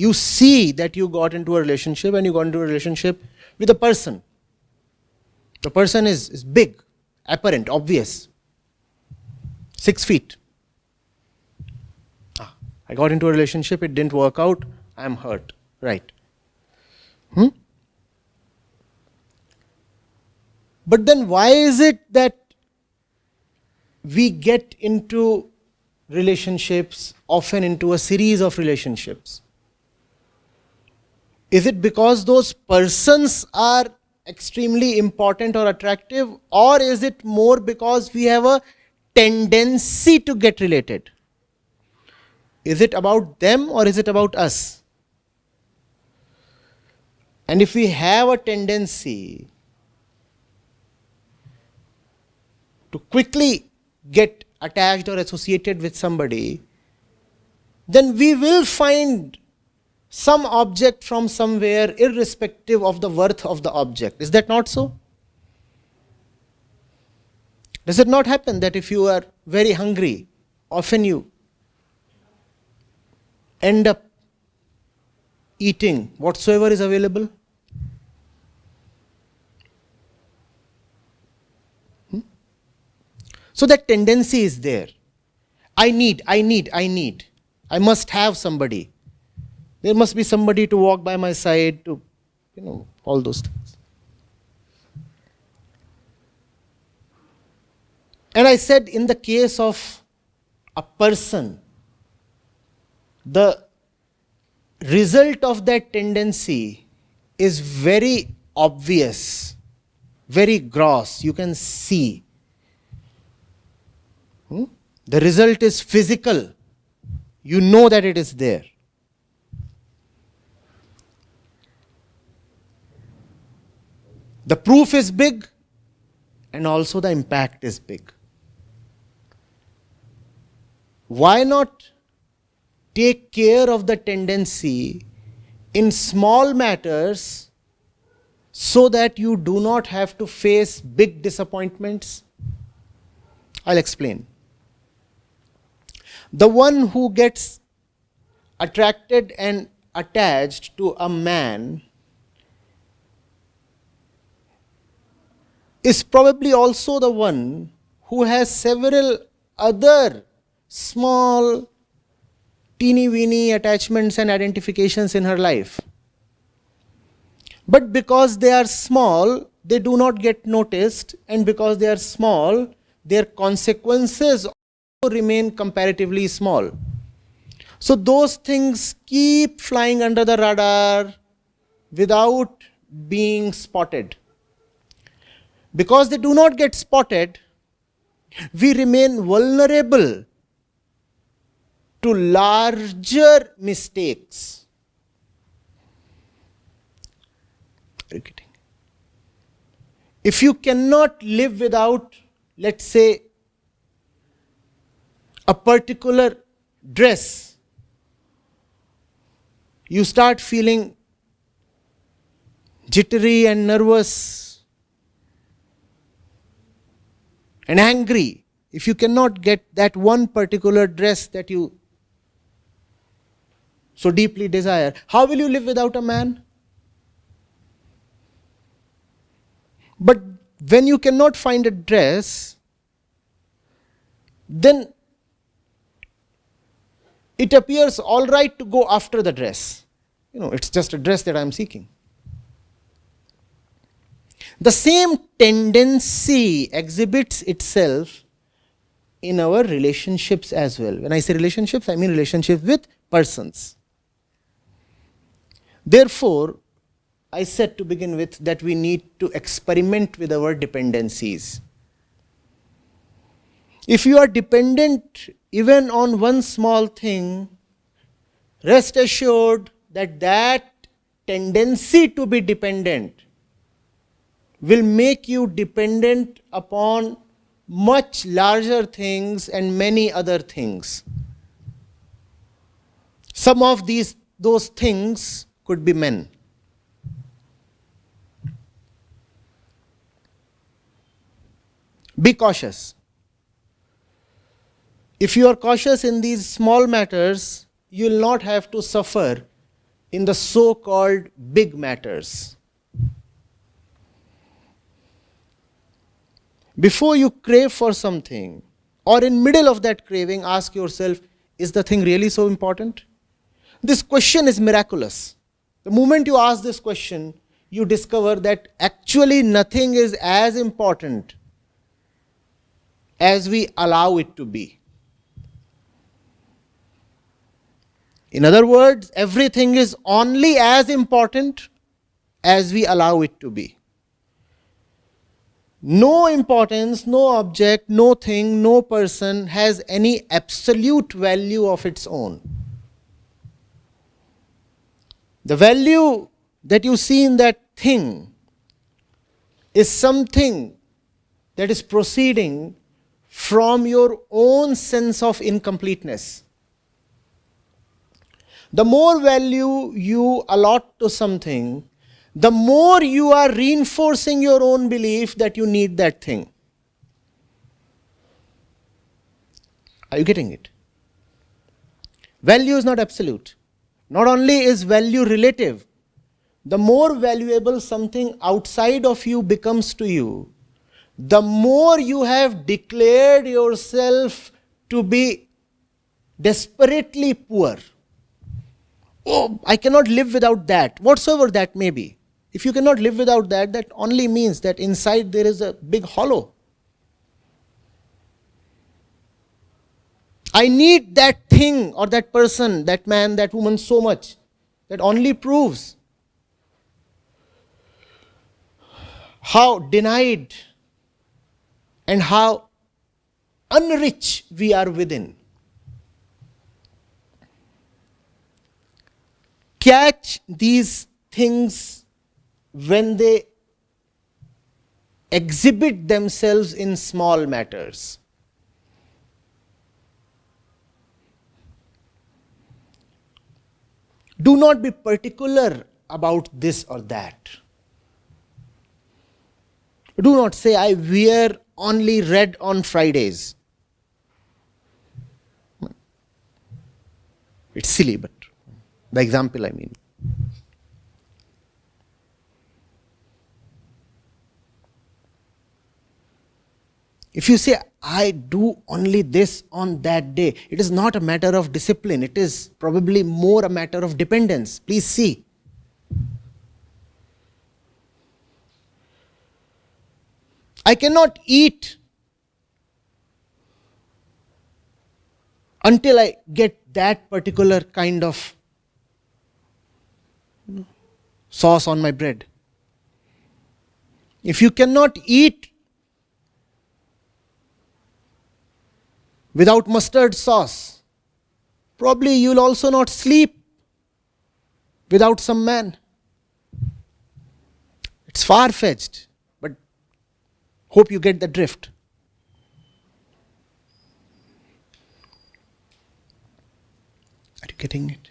You see that you got into a relationship and you got into a relationship with a person. The person is big, apparent, obvious. 6 feet. I got into a relationship, it didn't work out, I am hurt. Right. But then why is it that we get into relationships, often into a series of relationships? Is it because those persons are extremely important or attractive, or is it more because we have a tendency to get related? Is it about them or is it about us? And if we have a tendency to quickly get attached or associated with somebody, then we will find some object from somewhere irrespective of the worth of the object. Is that not so? Does it not happen that if you are very hungry, often you end up eating whatsoever is available? So that tendency is there. I need. I must have somebody. There must be somebody to walk by my side, to, all those things. And I said, in the case of a person, the result of that tendency is very obvious, very gross. You can see. The result is physical. You know that it is there. The proof is big, and also the impact is big. Why not take care of the tendency in small matters so that you do not have to face big disappointments? I'll explain. The one who gets attracted and attached to a man is probably also the one who has several other small, teeny-weeny attachments and identifications in her life. But because they are small, they do not get noticed, and because they are small, their consequences also remain comparatively small. So those things keep flying under the radar without being spotted. Because they do not get spotted, we remain vulnerable to larger mistakes. If you cannot live without, let's say, a particular dress, you start feeling jittery and nervous and angry if you cannot get that one particular dress that you so deeply desire. How will you live without a man? But when you cannot find a dress, then it appears all right to go after the dress. It's just a dress that I'm seeking. The same tendency exhibits itself in our relationships as well. When I say relationships, I mean relationships with persons. Therefore, I said to begin with that we need to experiment with our dependencies. If you are dependent even on one small thing, rest assured that that tendency to be dependent will make you dependent upon much larger things and many other things. Some of those things could be men. Be cautious. If you are cautious in these small matters, you will not have to suffer in the so-called big matters. Before you crave for something, or in middle of that craving, ask yourself, is the thing really so important? This question is miraculous. The moment you ask this question, you discover that actually nothing is as important as we allow it to be. In other words, everything is only as important as we allow it to be. No importance, no object, no thing, no person has any absolute value of its own. The value that you see in that thing is something that is proceeding from your own sense of incompleteness. The more value you allot to something, the more you are reinforcing your own belief that you need that thing. Are you getting it? Value is not absolute. Not only is value relative, the more valuable something outside of you becomes to you, the more you have declared yourself to be desperately poor. Oh, I cannot live without that, whatsoever that may be. If you cannot live without that, that only means that inside there is a big hollow. I need that thing or that person, that man, that woman so much. That only proves how denied and how unrich we are within. Catch these things when they exhibit themselves in small matters. Do not be particular about this or that. Do not say, I wear only red on Fridays. It's silly, but the example I mean. If you say, I do only this on that day, it is not a matter of discipline. It is probably more a matter of dependence. Please see. I cannot eat until I get that particular kind of sauce on my bread. If you cannot eat without mustard sauce, probably you will also not sleep without some man. It's far-fetched, but hope you get the drift. Are you getting it?